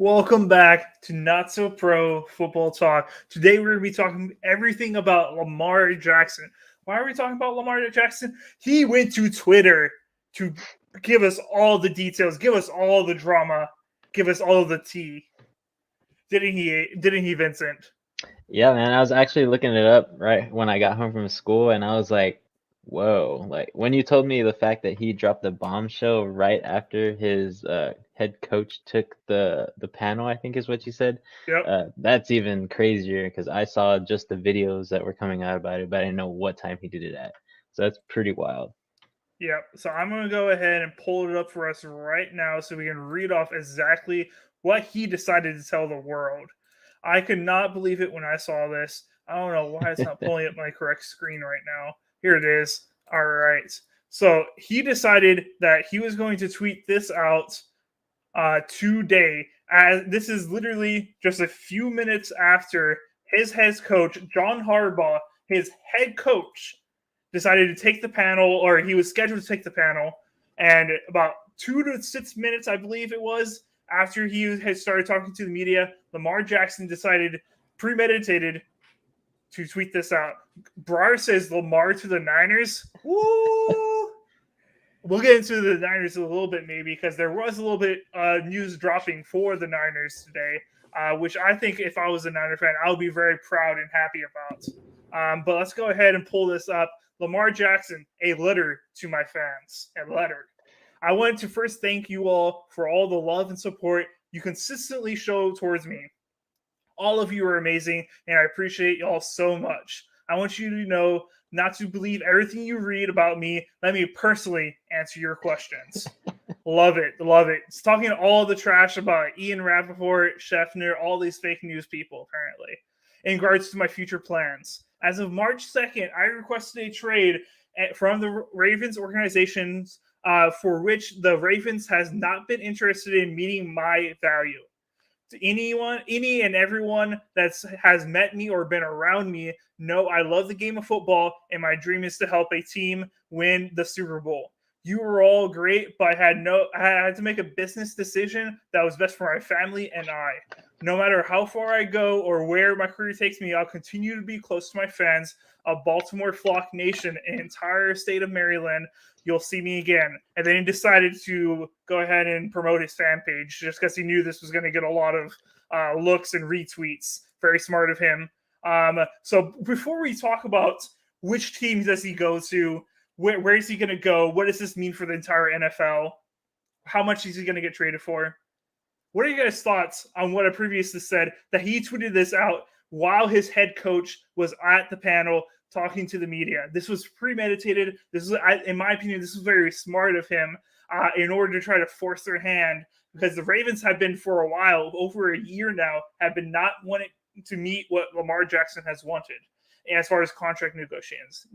Welcome back to Not So Pro Football Talk. Today we're going to be talking everything about Lamar Jackson. Why are we talking about Lamar Jackson? He went to Twitter to give us all the details, give us all the drama, give us all the tea. Didn't he? Didn't he, Vincent? Yeah, man, I was actually looking it up right when I got home from school, and I was like, whoa. Like, when you told me the fact that he dropped the bombshell right after his head coach took the panel, I think is what you said, Yep. that's even crazier because I saw just the videos that were coming out about it, but I didn't know what time he did it at. So that's pretty wild. Yep. So I'm going to go ahead and pull it up for us right now so we can read off exactly what he decided to tell the world. I could not believe it when I saw this. I don't know why it's not pulling up my correct screen right now. Here it is. All right. So he decided that he was going to tweet this out today. As this is literally just a few minutes after his head coach, John Harbaugh, his head coach, decided to take the panel, or he was scheduled to take the panel. And about 2 to 6 minutes, I believe it was, after he had started talking to the media, Lamar Jackson decided, premeditated, to tweet this out. Breyer says Lamar to the Niners. Woo! We'll get into the Niners a little bit, maybe, because there was a little bit news dropping for the Niners today, which I think if I was a Niner fan, I would be very proud and happy about. But let's go ahead and pull this up. Lamar Jackson, a letter to my fans. A letter. I wanted to first thank you all for all the love and support you consistently show towards me. All of you are amazing, and I appreciate y'all so much. I want you to know not to believe everything you read about me. Let me personally answer your questions. Love it. Love it. It's talking all the trash about Ian Rappaport, Scheffner, all these fake news people, apparently, in regards to my future plans. As of March 2nd, I requested a trade from the Ravens organizations for which the Ravens has not been interested in meeting my value. To anyone, any and everyone that has met me or been around me, know I love the game of football, and my dream is to help a team win the Super Bowl. You were all great, but I had to make a business decision that was best for my family and I. No matter how far I go or where my career takes me, I'll continue to be close to my fans, a Baltimore Flock Nation, an entire state of Maryland. You'll see me again. And then he decided to go ahead and promote his fan page just because he knew this was going to get a lot of looks and retweets. Very smart of him. So before we talk about which team does he go to, where is he going to go, what does this mean for the entire NFL, how much is he going to get traded for? What are your guys' thoughts on what I previously said, that he tweeted this out while his head coach was at the panel talking to the media? This was premeditated. This is, in my opinion, this was very smart of him in order to try to force their hand, because the Ravens have been for a while, over a year now, have been not wanting to meet what Lamar Jackson has wanted as far as contract negotiations.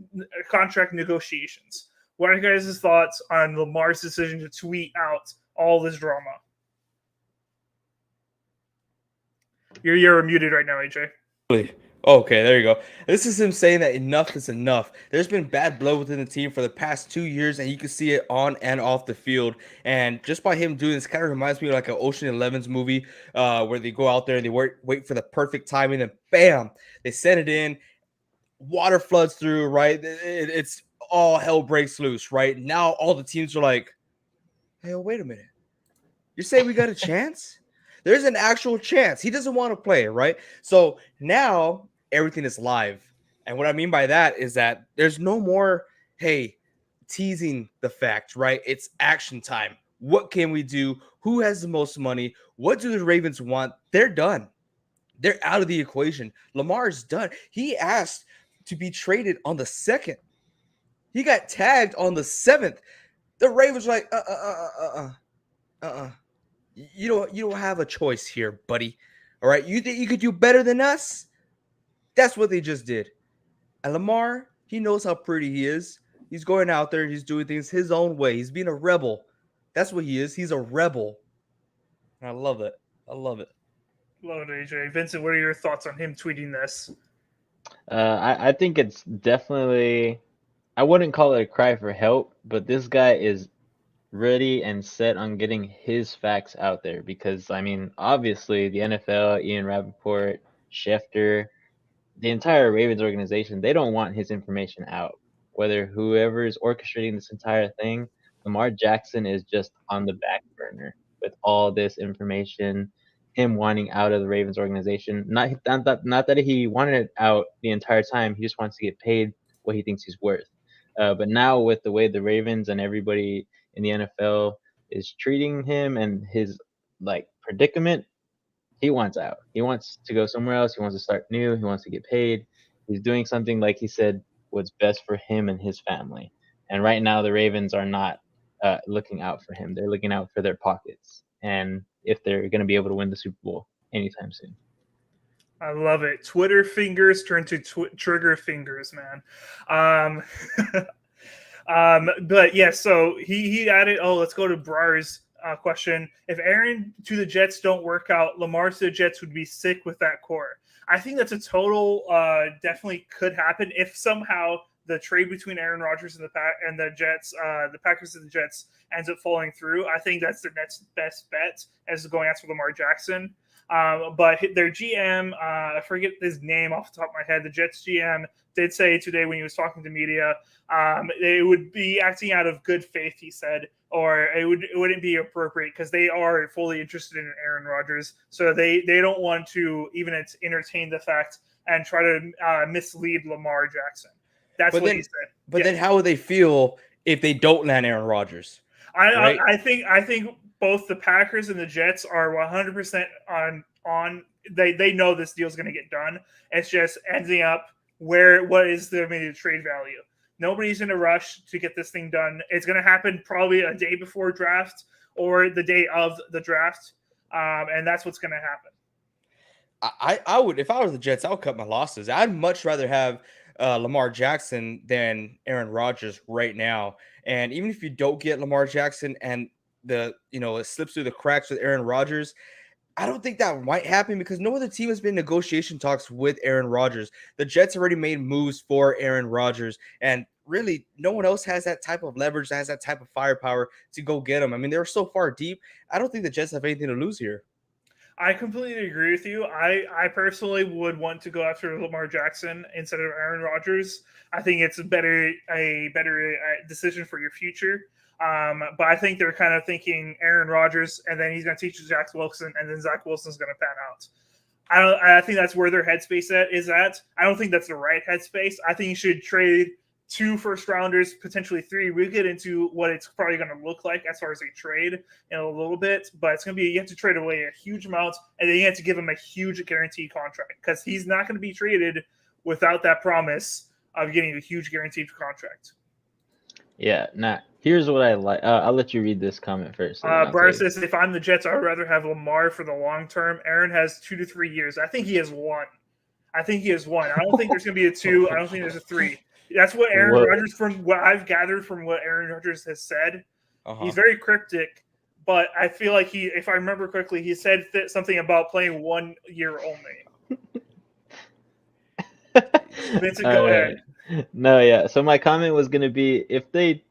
What are you guys' thoughts on Lamar's decision to tweet out all this drama? You're muted right now, AJ. Okay, there you go. This is him saying that enough is enough. There's been bad blood within the team for the past 2 years, and you can see it on and off the field. And just by him doing this, kind of reminds me of like an Ocean Eleven's movie, where they go out there and they wait for the perfect timing, and bam, they send it in. Water floods through, right? It's all hell breaks loose, right? Now all the teams are like, "Hey, wait a minute. You're saying we got a chance?" There's an actual chance. He doesn't want to play, right? So now everything is live. And what I mean by that is that there's no more, hey, teasing the fact, right? It's action time. What can we do? Who has the most money? What do the Ravens want? They're done. They're out of the equation. Lamar's done. He asked to be traded on the 2nd. He got tagged on the 7th. The Ravens were like, uh. You don't have a choice here, buddy. All right, you think you could do better than us? That's what they just did. And Lamar, he knows how pretty he is. He's going out there, he's doing things his own way. He's being a rebel. That's what he is. He's a rebel. And I love it. I love it. Love it, AJ. Vincent, what are your thoughts on him tweeting this? I think it's definitely, I wouldn't call it a cry for help, but this guy is ready and set on getting his facts out there because, I mean, obviously the NFL, Ian Rappaport, Schefter, the entire Ravens organization, they don't want his information out. Whether whoever is orchestrating this entire thing, Lamar Jackson is just on the back burner with all this information, him wanting out of the Ravens organization. Not that he wanted it out the entire time. He just wants to get paid what he thinks he's worth. But now with the way the Ravens and everybody in the NFL is treating him and his like predicament, he wants out. He wants to go somewhere else. He wants to start new. He wants to get paid. He's doing something, like he said, what's best for him and his family. And right now, the Ravens are not looking out for him. They're looking out for their pockets and if they're going to be able to win the Super Bowl anytime soon. I love it. Twitter fingers turn to trigger fingers, man. But yeah, so he added, oh, let's go to Brar's question. If Aaron to the Jets don't work out, Lamar to the Jets would be sick with that core. I think that's a total definitely could happen if somehow the trade between Aaron Rodgers and the Jets, the Packers and the Jets ends up falling through. I think that's their next best bet as going after Lamar Jackson. But their GM, I forget his name off the top of my head. The Jets GM did say today when he was talking to media, they would be acting out of good faith, he said, or it wouldn't be appropriate because they are fully interested in Aaron Rodgers. So they don't want to even entertain the fact and try to mislead Lamar Jackson. That's what he said. But then how would they feel if they don't land Aaron Rodgers? I think both the Packers and the Jets are 100% on. They know this deal is going to get done. It's just ending up what is the immediate trade value. Nobody's in a rush to get this thing done. It's going to happen probably a day before draft or the day of the draft, and that's what's going to happen. I would, if I was the Jets, I would cut my losses. I'd much rather have Lamar Jackson than Aaron Rodgers right now. And even if you don't get Lamar Jackson and it slips through the cracks with Aaron Rodgers, I don't think that might happen because no other team has been in negotiation talks with Aaron Rodgers. The Jets already made moves for Aaron Rodgers, and really no one else has that type of leverage, has that type of firepower to go get him. I mean, they were so far deep. I don't think the Jets have anything to lose here. I completely agree with you. I personally would want to go after Lamar Jackson instead of Aaron Rodgers. I think it's a better decision for your future. But I think they're kind of thinking Aaron Rodgers, and then he's going to teach Zach Wilson, and then Zach Wilson's going to pan out. I think that's where their headspace is at. I don't think that's the right headspace. I think you should trade 2 first rounders, potentially 3. We'll get into what it's probably going to look like as far as a trade in a little bit, but it's going to be, you have to trade away a huge amount, and then you have to give him a huge guaranteed contract because he's not going to be traded without that promise of getting a huge guaranteed contract. Yeah, now here's what I like. I'll let you read this comment first. Bar says, if I'm the Jets, I would rather have Lamar for the long term. Aaron has 2 to 3 years. I think he has 1. I don't think there's going to be a 2. I don't think there's a 3. That's what Aaron Rodgers, from what I've gathered from what Aaron Rodgers has said. He's very cryptic, but I feel like if I remember correctly, he said something about playing 1 year only. Vincent, go ahead. No, yeah. So my comment was going to be, if they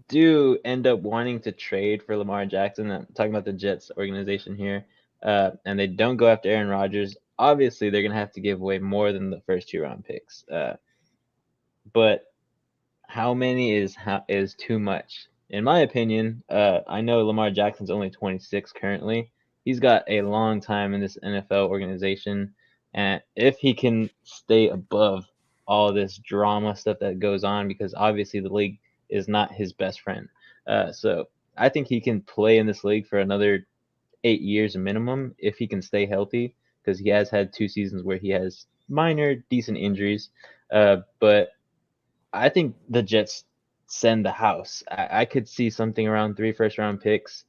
do end up wanting to trade for Lamar Jackson, I'm talking about the Jets organization here, and they don't go after Aaron Rodgers, obviously they're going to have to give away more than the first 2 round picks. But how many is too much? In my opinion, I know Lamar Jackson's only 26 currently. He's got a long time in this NFL organization, and if he can stay above all this drama stuff that goes on, because obviously the league is not his best friend. So I think he can play in this league for another 8 years minimum if he can stay healthy, because he has had 2 seasons where he has minor decent injuries. But I think the Jets send the house. I could see something around 3 first round picks,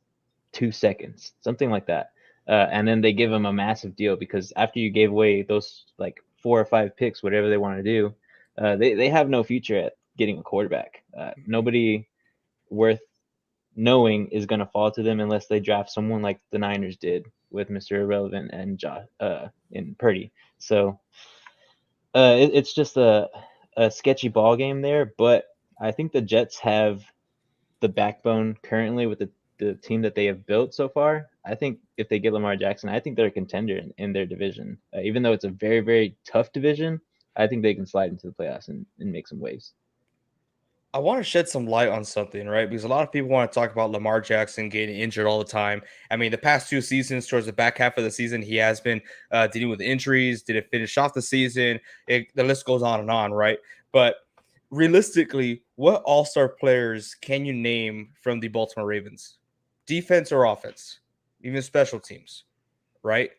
2 seconds, something like that. And then they give him a massive deal because after you gave away those like 4 or 5 picks, whatever they want to do, they have no future at getting a quarterback. Nobody worth knowing is going to fall to them unless they draft someone like the Niners did with Mr. Irrelevant and Purdy. So it's just a sketchy ball game there, but I think the Jets have the backbone currently with the team that they have built so far. I think if they get Lamar Jackson, I think they're a contender in their division. Even though it's a very, very tough division, I think they can slide into the playoffs and make some waves. I want to shed some light on something, right? Because a lot of people want to talk about Lamar Jackson getting injured all the time. I mean, the past 2 seasons, towards the back half of the season, he has been dealing with injuries. Did it finish off the season? The list goes on, right? But realistically, what all-star players can you name from the Baltimore Ravens? Defense or offense? Even special teams, right?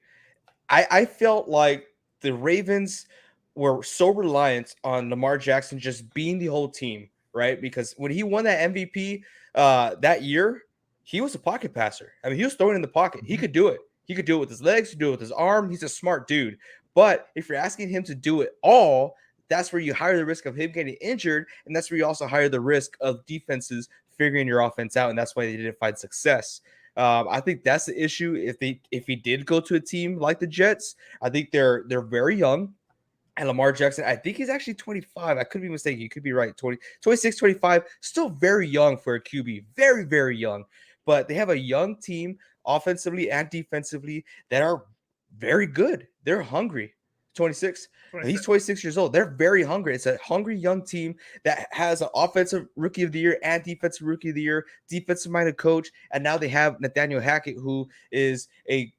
I felt like the Ravens were so reliant on Lamar Jackson just being the whole team, right? Because when he won that MVP that year, he was a pocket passer. I mean, he was throwing in the pocket. He could do it. He could do it with his legs. He could do it with his arm. He's a smart dude. But if you're asking him to do it all, that's where you hire the risk of him getting injured, and that's where you also hire the risk of defenses figuring your offense out, and that's why they didn't find success. I think that's the issue. If he did go to a team like the Jets, I think they're very young. And Lamar Jackson, I think he's actually 25. I could be mistaken. You could be right. 26, 25. Still very young for a QB. Very, very young. But they have a young team offensively and defensively that are very good. They're hungry. 26. He's 26 years old. They're very hungry. It's a hungry young team that has an offensive rookie of the year and defensive rookie of the year, defensive minded coach. And now they have Nathaniel Hackett, who is a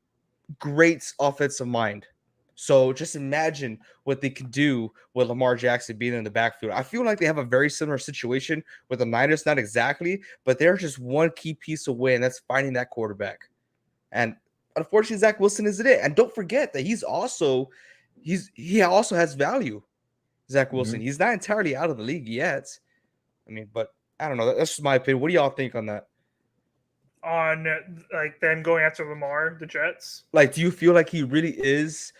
great offensive mind. So just imagine what they could do with Lamar Jackson being in the backfield. I feel like they have a very similar situation with the Niners, not exactly, but they're just one key piece away, and that's finding that quarterback. And unfortunately, Zach Wilson isn't it. And don't forget that he also has value. Zach Wilson. He's not entirely out of the league yet. I mean, but I don't know. That's just my opinion. What do y'all think on that? On like them going after Lamar, the Jets. Like, do you feel like he really is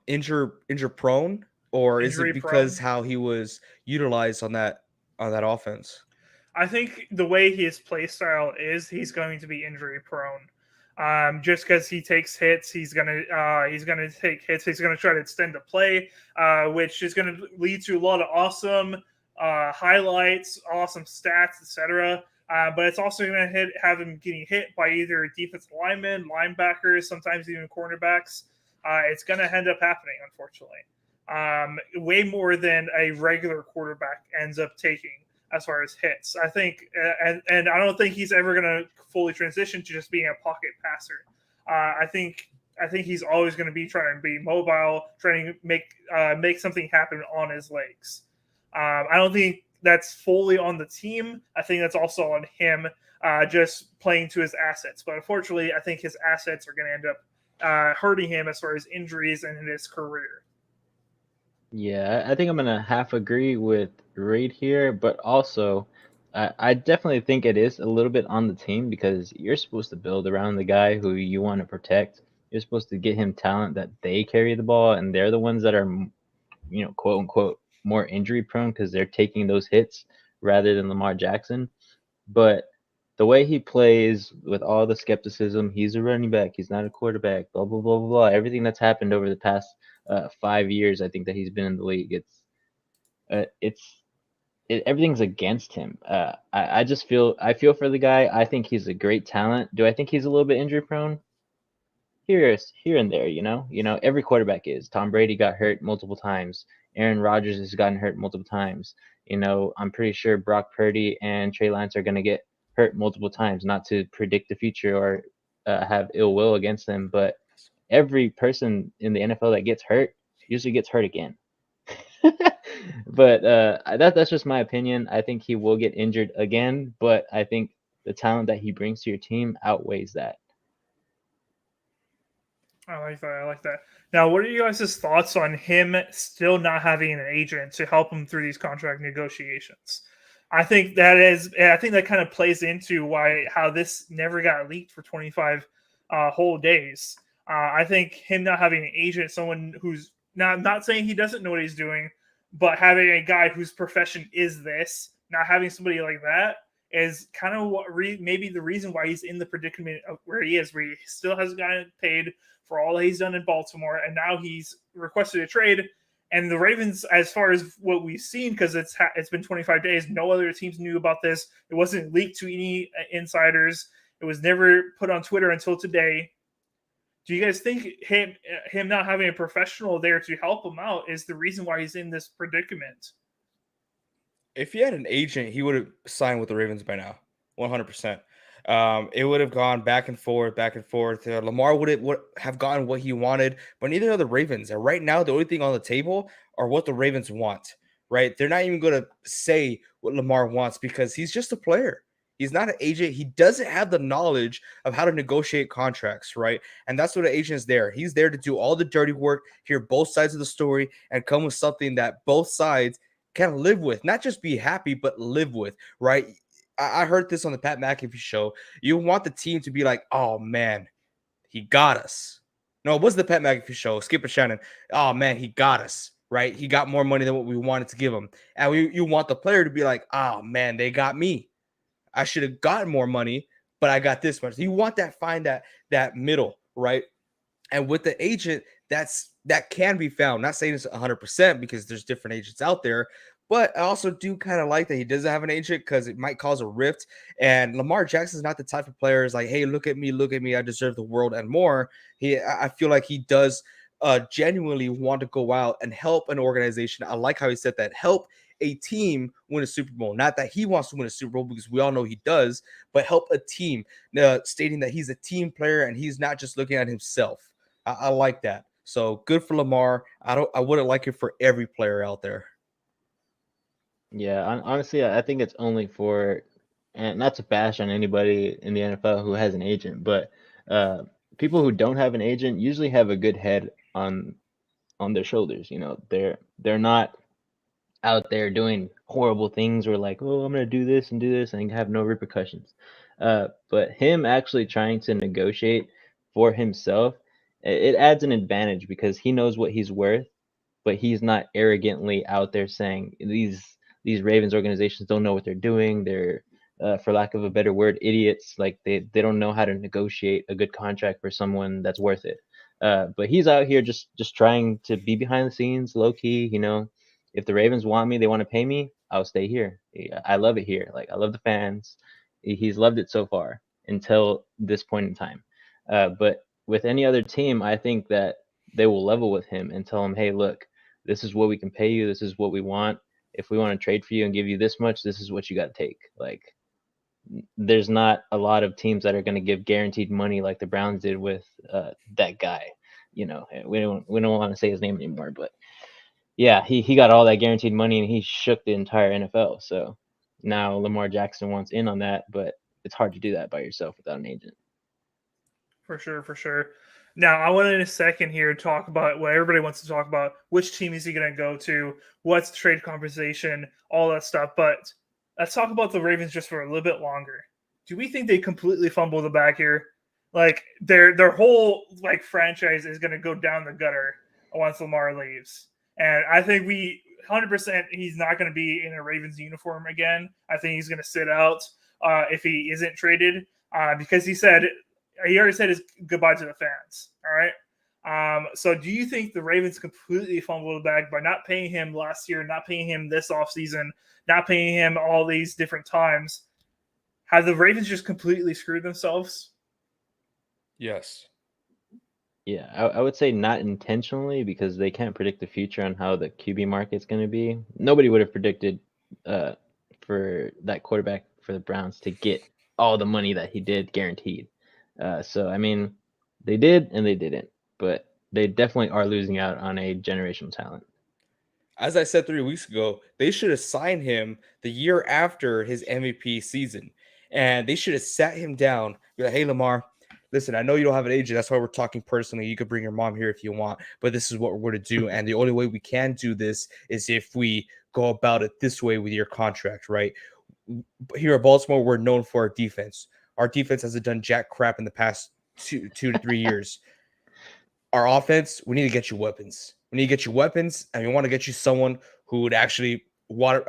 injure prone, or is Injury it because prone? how he was utilized on that offense? I think the way his play style is, he's going to be injury prone. Just because he takes hits, he's gonna take hits. He's gonna try to extend the play, which is gonna lead to a lot of awesome highlights, awesome stats, etc. But it's also going to have him getting hit by either defensive linemen, linebackers, sometimes even cornerbacks. It's going to end up happening, unfortunately. Way more than a regular quarterback ends up taking as far as hits. I think, and I don't think he's ever going to fully transition to just being a pocket passer. I think he's always going to be trying to be mobile, trying to make something happen on his legs. I don't think that's fully on the team. I think that's also on him, just playing to his assets. But unfortunately, I think his assets are going to end up hurting him as far as injuries and in his career. Yeah, I think I'm gonna half agree with Reed here, but also I definitely think it is a little bit on the team because you're supposed to build around the guy who you want to protect. You're supposed to get him talent that they carry the ball, and they're the ones that are, quote unquote, more injury prone because they're taking those hits rather than Lamar Jackson. But the way he plays with all the skepticism, he's a running back, he's not a quarterback, blah blah blah blah blah. Everything that's happened over the past 5 years, I think that he's been in the league, everything's against him. I just feel for the guy. I think he's a great talent. Do I think he's a little bit injury prone? Here and there, every quarterback is. Tom Brady got hurt multiple times. Aaron Rodgers has gotten hurt multiple times. I'm pretty sure Brock Purdy and Trey Lance are going to get hurt multiple times. Not to predict the future or have ill will against them, but every person in the NFL that gets hurt usually gets hurt again. But that's just my opinion. I think he will get injured again, but I think the talent that he brings to your team outweighs that. I like that. Now, what are you guys' thoughts on him still not having an agent to help him through these contract negotiations? I think that kind of plays into how this never got leaked for 25 whole days. I think him not having an agent, someone who's not saying he doesn't know what he's doing, but having a guy whose profession is this, not having somebody like that is kind of maybe the reason why he's in the predicament of where he is, where he still hasn't gotten paid for all he's done in Baltimore, and now he's requested a trade, And the Ravens, as far as what we've seen, because it's been 25 days, no other teams knew about this. It wasn't leaked to any insiders. It was never put on Twitter until today. Do you guys think him not having a professional there to help him out is the reason why he's in this predicament? If he had an agent, he would have signed with the Ravens by now, 100%. It would have gone back and forth, back and forth. Lamar would have gotten what he wanted, but neither are the Ravens. And right now, the only thing on the table are what the Ravens want. Right? They're not even going to say what Lamar wants because he's just a player. He's not an agent. He doesn't have the knowledge of how to negotiate contracts, right? And that's what an agent is there. He's there to do all the dirty work, hear both sides of the story, and come with something that both sides can live with, not just be happy, but live with, right? I heard this on the Pat McAfee show. You want the team to be like, oh man, he got us. No, it was the Pat McAfee show. Skip and Shannon. Oh man, he got us, right? He got more money than what we wanted to give him. And you want the player to be like, oh man, they got me. I should have gotten more money, but I got this much. You want that middle, right? And with the agent, that can be found. Not saying it's 100% because there's different agents out there, but I also do kind of like that he doesn't have an agent because it might cause a rift. And Lamar Jackson is not the type of player is like, hey, look at me, I deserve the world and more. I feel like he does genuinely want to go out and help an organization. I like how he said that, help a team win a Super Bowl. Not that he wants to win a Super Bowl because we all know he does, but help a team, stating that he's a team player and he's not just looking at himself. I like that. So good for Lamar. I wouldn't like it for every player out there. Yeah, honestly, I think it's only for, and not to bash on anybody in the NFL who has an agent, but uh, people who don't have an agent usually have a good head on their shoulders. You know, they're not out there doing horrible things or like, oh, I'm gonna do this and have no repercussions. But him actually trying to negotiate for himself, it adds an advantage because he knows what he's worth, but he's not arrogantly out there saying these Ravens organizations don't know what they're doing. They're for lack of a better word, idiots. Like they don't know how to negotiate a good contract for someone that's worth it. But he's out here just trying to be behind the scenes, low key. You know, if the Ravens want me, they want to pay me, I'll stay here. I love it here. Like I love the fans. He's loved it so far until this point in time. But with any other team, I think that they will level with him and tell him, hey, look, this is what we can pay you. This is what we want. If we want to trade for you and give you this much, this is what you got to take. Like, there's not a lot of teams that are going to give guaranteed money like the Browns did with that guy. You know, we don't want to say his name anymore, but yeah, he got all that guaranteed money and he shook the entire NFL. So now Lamar Jackson wants in on that, but it's hard to do that by yourself without an agent. For sure, for sure. Now, I want in a second here to talk about what everybody wants to talk about. Which team is he going to go to? What's the trade compensation? All that stuff. But let's talk about the Ravens just for a little bit longer. Do we think they completely fumble the bag here? Like their whole like franchise is going to go down the gutter once Lamar leaves, and I think 100% he's not going to be in a Ravens uniform again. I think he's going to sit out if he isn't traded because he already said his goodbye to the fans. All right. So do you think the Ravens completely fumbled the bag by not paying him last year, not paying him this offseason, not paying him all these different times? Have the Ravens just completely screwed themselves? Yes. Yeah, I would say not intentionally because they can't predict the future on how the QB market's going to be. Nobody would have predicted uh, for that quarterback for the Browns to get all the money that he did guaranteed. So, I mean, they did and they didn't, but they definitely are losing out on a generational talent. As I said 3 weeks ago, they should have signed him the year after his MVP season. And they should have sat him down. Be like, hey, Lamar, listen, I know you don't have an agent. That's why we're talking personally. You could bring your mom here if you want, but this is what we're going to do. And the only way we can do this is if we go about it this way with your contract, right? Here at Baltimore, we're known for our defense. Our defense hasn't done jack crap in the past 2 to 3 years. Our offense, we need to get you weapons. We need to get you weapons, and we want to get you someone who would actually want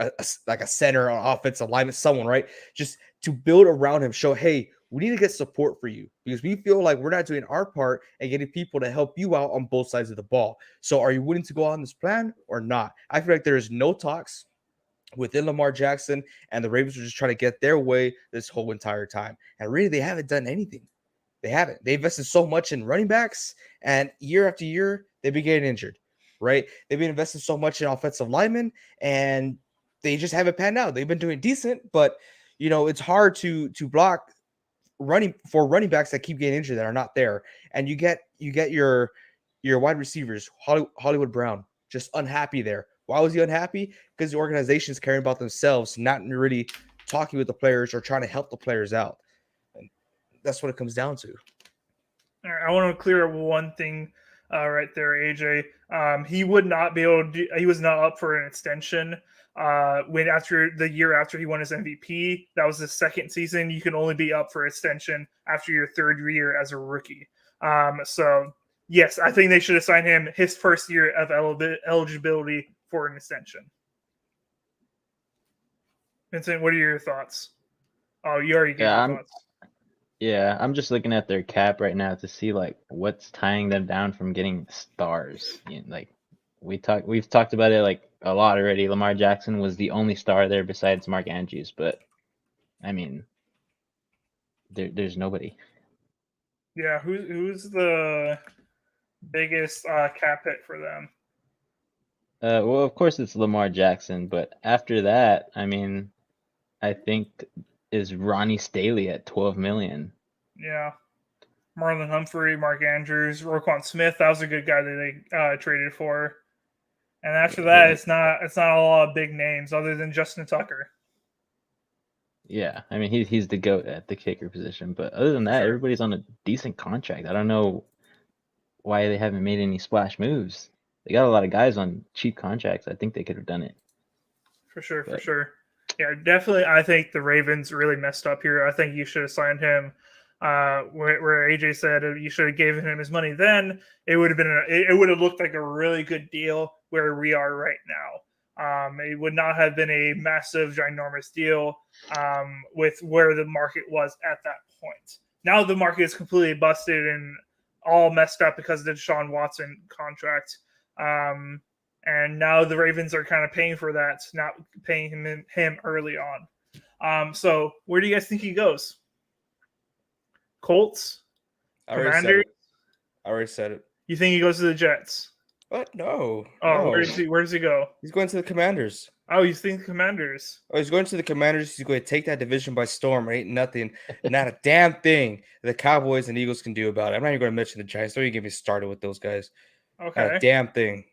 like a center on offensive alignment, someone, right? Just to build around him, show, hey, We need to get support for you because we feel like we're not doing our part and getting people to help you out on both sides of the ball. So are you willing to go on this plan or not? I feel like there is no talks within Lamar Jackson, and the Ravens are just trying to get their way this whole entire time. And really, they haven't done anything. They haven't. They invested so much in running backs, and year after year, they've been getting injured, right? They've been investing so much in offensive linemen, and they just haven't panned out. They've been doing decent, but it's hard to block running backs that keep getting injured that are not there. And you get your wide receivers, Hollywood Brown, just unhappy there. Why was he unhappy? Because the organization is caring about themselves, not really talking with the players or trying to help the players out. And that's what it comes down to. All right, I want to clear up one thing right there, AJ. He would not be able to. He was not up for an extension. When after the year after he won his MVP, that was the second season. You can only be up for extension after your third year as a rookie. So yes, I think they should assign him his first year of eligibility for an extension. Vincent, what are your thoughts? Oh, you already gave your thoughts. Yeah, I'm just looking at their cap right now to see like what's tying them down from getting stars. Like we've talked about it like a lot already. Lamar Jackson was the only star there besides Mark Andrews, but I mean, there's nobody. Yeah, who's the biggest cap hit for them? Well, of course it's Lamar Jackson, but after that, I mean, I think is Ronnie Staley at 12 million. Yeah. Marlon Humphrey, Mark Andrews, Roquan Smith. That was a good guy that they traded for. And after that, it's not a lot of big names other than Justin Tucker. Yeah, I mean he's the GOAT at the kicker position, but other than that, everybody's on a decent contract. I don't know why they haven't made any splash moves. They got a lot of guys on cheap contracts. I think they could have done it. For sure. Yeah, definitely. I think the Ravens really messed up here. I think you should have signed him. Where AJ said you should have given him his money then, it would have been it would have looked like a really good deal where we are right now. It would not have been a massive, ginormous deal with where the market was at that point. Now the market is completely busted and all messed up because of the Deshaun Watson contract. And now the Ravens are kind of paying for that, not paying him early on. So where do you guys think he goes? Colts? Commanders? I already said it. You think he goes to the Jets? What? No. Oh, no. where does he go? He's going to the Commanders. Oh, you think Commanders? Oh, he's going to the Commanders. He's going to take that division by storm. Ain't nothing, not a damn thing the Cowboys and Eagles can do about it. I'm not even going to mention the Giants. Don't even get me started with those guys. Okay. Not a damn thing.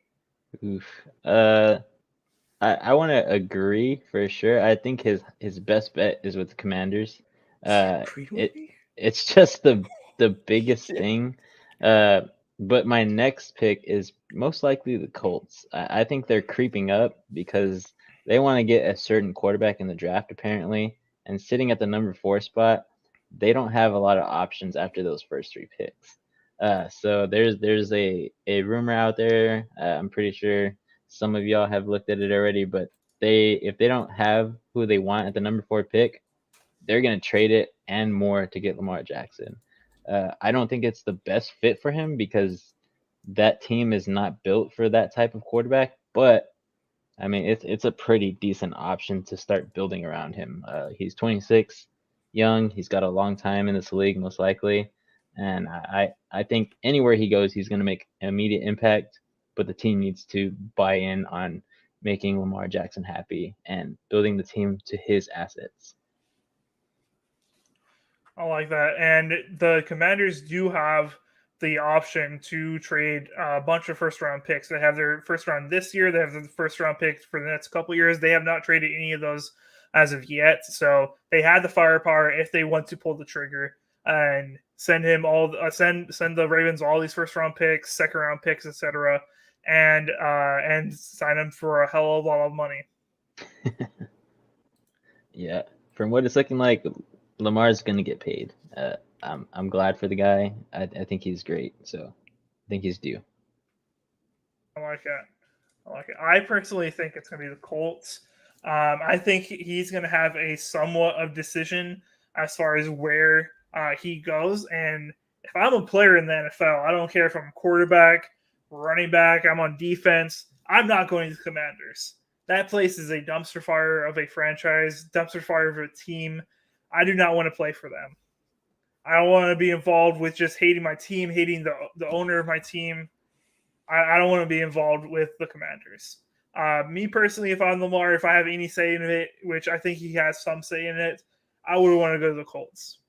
Oof. I want to agree for sure. I think his best bet is with the Commanders. It's just the biggest thing. But my next pick is most likely the Colts. I think they're creeping up because they want to get a certain quarterback in the draft apparently, and sitting at the number 4 spot, they don't have a lot of options after those first 3 picks. So there's a rumor out there. I'm pretty sure some of y'all have looked at it already, but if they don't have who they want at the number 4 pick, they're gonna trade it and more to get Lamar Jackson. I don't think it's the best fit for him because that team is not built for that type of quarterback. But I mean, it's a pretty decent option to start building around him. He's 26, young. He's got a long time in this league, most likely. And I think anywhere he goes, he's going to make an immediate impact. But the team needs to buy in on making Lamar Jackson happy and building the team to his assets. I like that. And the Commanders do have the option to trade a bunch of first round picks. They have their first round this year. They have the first round picks for the next couple years. They have not traded any of those as of yet. So they had the firepower if they want to pull the trigger and send him send the Ravens all these first round picks, second round picks, etc., and sign them for a hell of a lot of money. Yeah, from what it's looking like, Lamar's going to get paid. I'm glad for the guy. I think he's great. So I think he's due. I like it. I personally think it's going to be the Colts. I think he's going to have a somewhat of decision as far as where he goes. And if I'm a player in the NFL, I don't care if I'm quarterback, running back, I'm on defense. I'm not going to the Commanders. That place is a dumpster fire of a franchise, dumpster fire of a team. I do not want to play for them. I don't want to be involved with just hating my team, hating the owner of my team. I don't want to be involved with the Commanders. Me personally, if I'm Lamar, if I have any say in it, which I think he has some say in it, I would want to go to the Colts.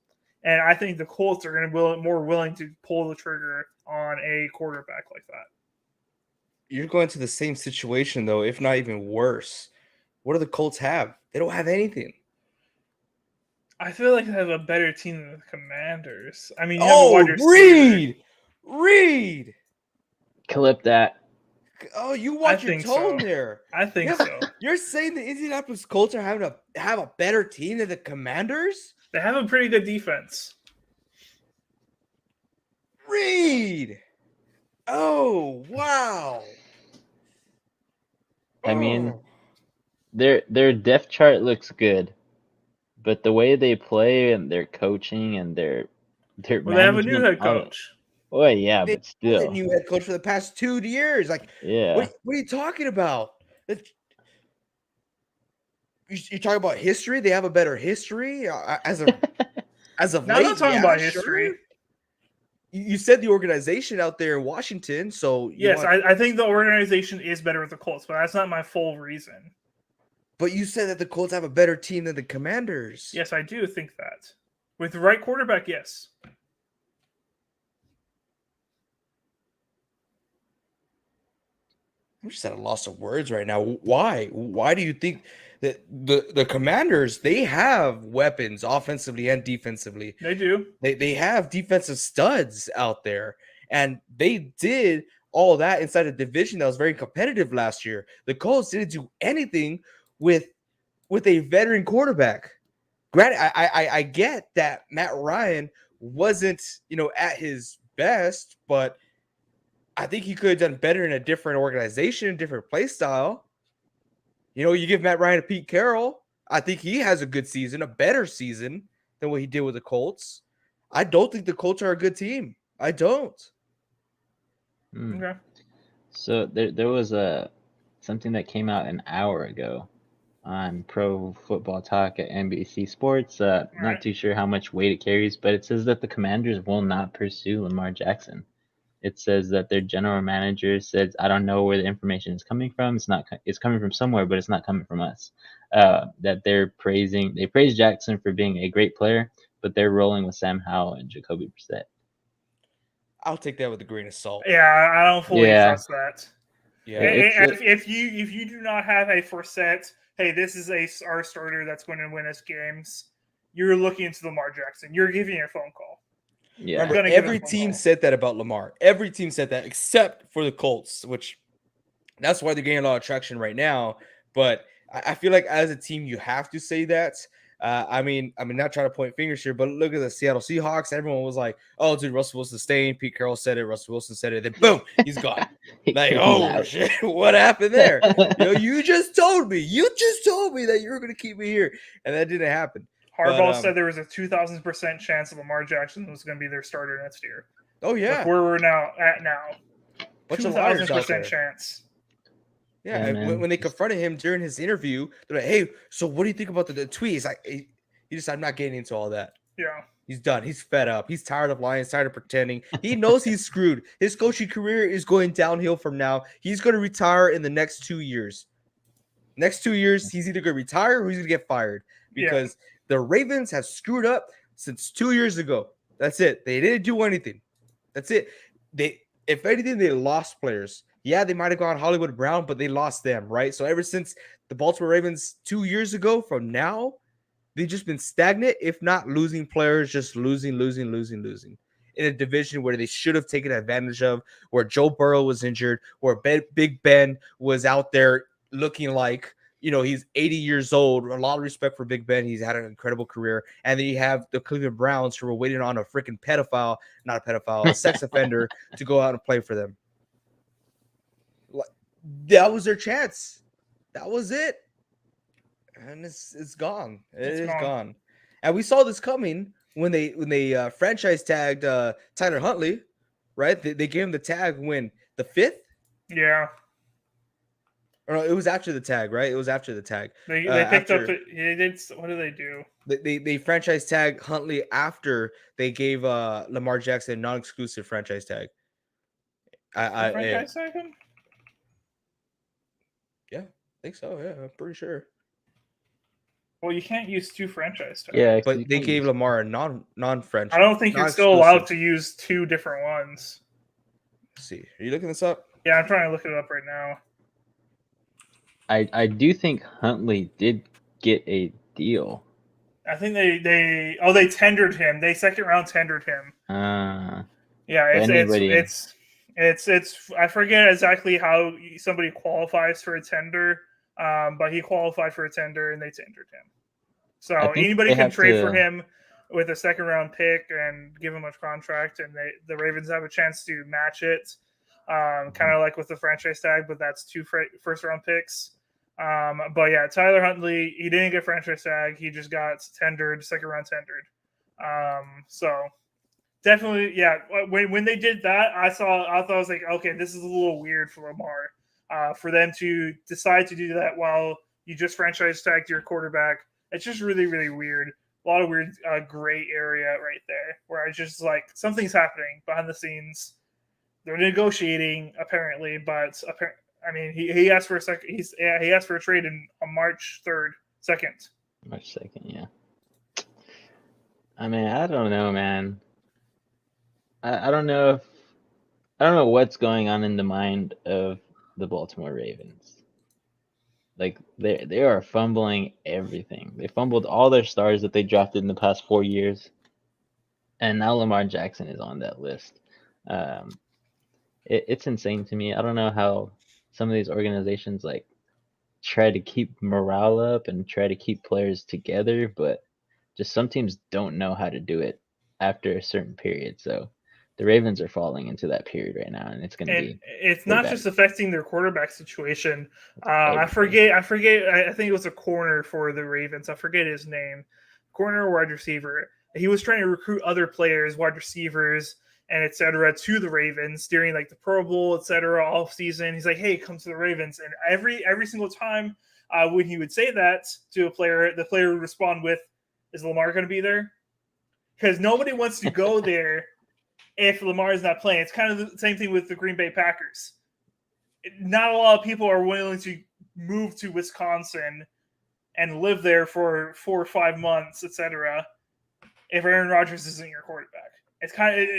And I think the Colts are going to be more willing to pull the trigger on a quarterback like that. You're going to the same situation, though, if not even worse. What do the Colts have? They don't have anything. I feel like they have a better team than the Commanders. I mean, you have a wide receiver. Reed. Clip that. Oh, you watch your tone so. there. I think so. You're saying the Indianapolis Colts are having to have a better team than the Commanders? They have a pretty good defense. Reed. Oh, wow. I mean, their depth chart looks good, but the way they play and their coaching and their well, they have a new management, head coach. Oh yeah, They but had still, a new head coach for the past 2 years. Like, yeah. what are you talking about? You're talking about history? They have a better history as of No, late. I'm not talking about sure. history. You said the organization out there in Washington, so yes, I think the organization is better with the Colts, but that's not my full reason. But you said that the Colts have a better team than the Commanders. Yes, I do think that. With the right quarterback, yes. I'm just at a loss of words right now. Why? Why do you think that the Commanders, they have weapons offensively and defensively? They do. They have defensive studs out there, and they did all that inside a division that was very competitive last year. The Colts didn't do anything with a veteran quarterback. Granted, I get that Matt Ryan wasn't, at his best, but I think he could have done better in a different organization, a different play style. You give Matt Ryan a Pete Carroll. I think he has a good season, a better season than what he did with the Colts. I don't think the Colts are a good team. I don't. Okay. So there was something that came out an hour ago on Pro Football Talk at NBC Sports. Not too sure how much weight it carries, but it says that the Commanders will not pursue Lamar Jackson. It says that their general manager says, "I don't know where the information is coming from. It's coming from somewhere, but it's not coming from us." That they praise Jackson for being a great player, but they're rolling with Sam Howell and Jacoby Brissett. I'll take that with a grain of salt. Yeah, I don't fully trust that. Yeah, if you do not have a Brissett, hey, this is our starter that's going to win us games. You're looking into Lamar Jackson. You're giving a phone call. Yeah. Remember, every team said that about Lamar. Every team said that except for the Colts, which that's why they're getting a lot of traction right now. But I feel like as a team, you have to say that. I mean, not trying to point fingers here, but look at the Seattle Seahawks. Everyone was like, "Oh, dude, Russell Wilson's staying." Pete Carroll said it. Russell Wilson said it. Then boom, he's gone. Like, oh shit, what happened there? You just told me that you were going to keep me here, and that didn't happen. Harbaugh said there was a 2,000% chance that Lamar Jackson was going to be their starter next year. Oh yeah, like where we're now. 2,000% chance. Yeah, when they confronted him during his interview, they're like, "Hey, so what do you think about the tweet?" He's like, I'm not getting into all that. Yeah, he's done. He's fed up. He's tired of lying. He's tired of pretending. He knows he's screwed. His coaching career is going downhill from now. He's going to retire in the next 2 years. Next 2 years, he's either going to retire or he's going to get fired because the Ravens have screwed up since 2 years ago. That's it. They didn't do anything. That's it. If anything, they lost players. Yeah, they might have gone Hollywood Brown, but they lost them, right? So ever since the Baltimore Ravens 2 years ago from now, they've just been stagnant, if not losing players, just losing. In a division where they should have taken advantage of, where Joe Burrow was injured, where Big Ben was out there looking like, he's 80 years old. A lot of respect for Big Ben. He's had an incredible career. And then you have the Cleveland Browns who were waiting on a freaking a sex offender to go out and play for them. That was their chance. That was it. And it's gone. It's gone. And we saw this coming when they franchise tagged Tyler Huntley, right? They gave him the tag when the 5th. Yeah, Or no, it was after the tag, right? It was after the tag. they picked up. After They did. What did they do? they franchise tag Huntley after they gave Lamar Jackson non-exclusive franchise tag. The Yeah, franchise tag him? I think so. Yeah, I'm pretty sure. Well, you can't use 2 franchise tags. Yeah, 'cause But you they can't gave use- Lamar a non-franchise. I don't think you're still allowed to use 2 different ones. Let's see, are you looking this up? Yeah, I'm trying to look it up right now. I do think Huntley did get a deal. I think they tendered him. They second round tendered him. Yeah, But anybody- it's I forget exactly how somebody qualifies for a tender, but he qualified for a tender and they tendered him. So I think anybody they can have trade for to- him with a second round pick and give him a contract, and the Ravens have a chance to match it, kind of like with the franchise tag, but that's 2 first round picks. But yeah, Tyler Huntley, he didn't get franchise tag. He just got tendered, second round tendered. So definitely, yeah. When they did that, I thought I was like, okay, this is a little weird for Lamar, for them to decide to do that while you just franchise tagged your quarterback. It's just really, really weird. A lot of weird gray area right there, where I just like something's happening behind the scenes. They're negotiating apparently, but I mean, he asked for a second. He asked for a trade on March 3rd, 2nd. March 2nd, yeah. I mean, I don't know, man. I don't know what's going on in the mind of the Baltimore Ravens. Like they are fumbling everything. They fumbled all their stars that they drafted in the past 4 years, and now Lamar Jackson is on that list. It's insane to me. I don't know how some of these organizations like try to keep morale up and try to keep players together, but just some teams don't know how to do it after a certain period. So the Ravens are falling into that period right now, and it's going to be. It's not just affecting their quarterback situation. I everything. forget. I think it was a corner for the Ravens. I forget his name. Corner or wide receiver. He was trying to recruit other players, wide receivers, and etc. to the Ravens during like the Pro Bowl, etc. off season. He's like, "Hey, come to the Ravens." And every single time when he would say that to a player, the player would respond with, "Is Lamar going to be there?" Because nobody wants to go there if Lamar is not playing. It's kind of the same thing with the Green Bay Packers. Not a lot of people are willing to move to Wisconsin and live there for 4 or 5 months, etc. if Aaron Rodgers isn't your quarterback. It's kind of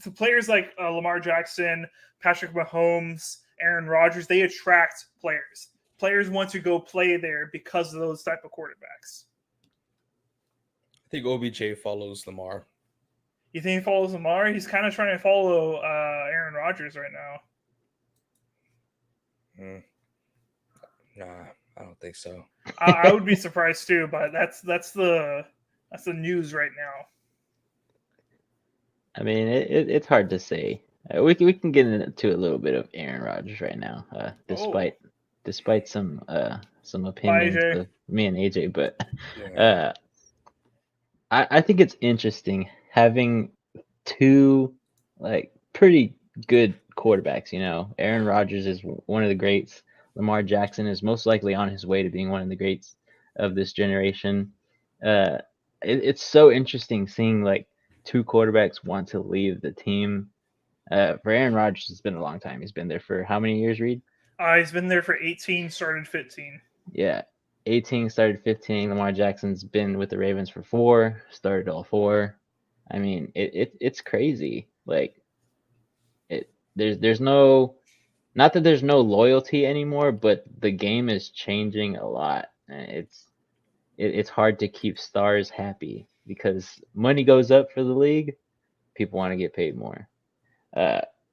to players like Lamar Jackson, Patrick Mahomes, Aaron Rodgers. They attract players. Players want to go play there because of those type of quarterbacks. I think OBJ follows Lamar. You think he follows Lamar? He's kind of trying to follow Aaron Rodgers right now. Nah, I don't think so. I would be surprised too, but that's the news right now. I mean, it's hard to say. We can get into a little bit of Aaron Rodgers right now, despite some opinions AJ. of me and AJ, but Yeah. I think it's interesting having 2 like pretty good quarterbacks. You know, Aaron Rodgers is one of the greats. Lamar Jackson is most likely on his way to being one of the greats of this generation. It's so interesting seeing like 2 quarterbacks want to leave the team. For Aaron Rodgers, it's been a long time. He's been there for how many years, Reed? He's been there for 18, started 15. Yeah, 18, started 15. Lamar Jackson's been with the Ravens for 4, started all 4. I mean, it's crazy. Like, there's no, not that there's no loyalty anymore, but the game is changing a lot. It's hard to keep stars happy because money goes up for the league. People want to get paid more.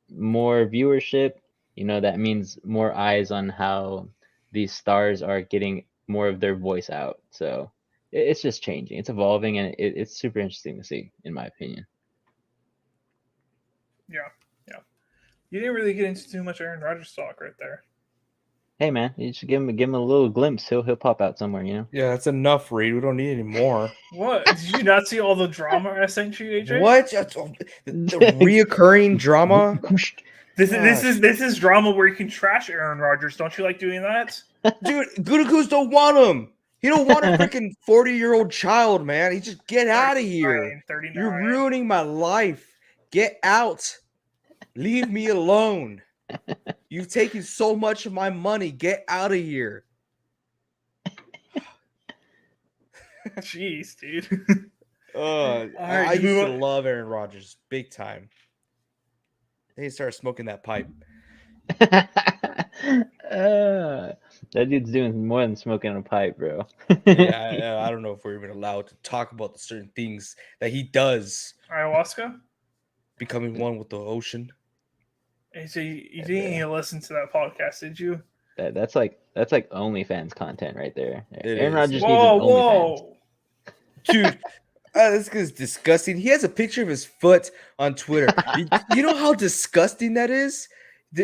More viewership, that means more eyes on how these stars are getting more of their voice out. So it's just changing. It's evolving, and it's super interesting to see, in my opinion. Yeah. You didn't really get into too much Aaron Rodgers talk right there. Hey man, you should give him a little glimpse. He'll pop out somewhere, you know. Yeah, that's enough, Reed. We don't need any more. What? Did you not see all the drama I sent you, AJ? What? The reoccurring drama? This is drama where you can trash Aaron Rodgers. Don't you like doing that? Dude, Gutekunst don't want him. He don't want a freaking 40-year-old child, man. He just get out of here. 39. You're ruining my life. Get out. Leave me alone. You've taken so much of my money. Get out of here. Jeez, dude. I used to love Aaron Rodgers big time. They started smoking that pipe. That dude's doing more than smoking a pipe, bro. Yeah, I don't know if we're even allowed to talk about the certain things that he does. Ayahuasca? Becoming one with the ocean. AJ, you didn't even listen to that podcast, did you? That's like OnlyFans content right there. It Aaron is. Rodgers needs an OnlyFans. Dude, this guy's disgusting. He has a picture of his foot on Twitter. You know how disgusting that is?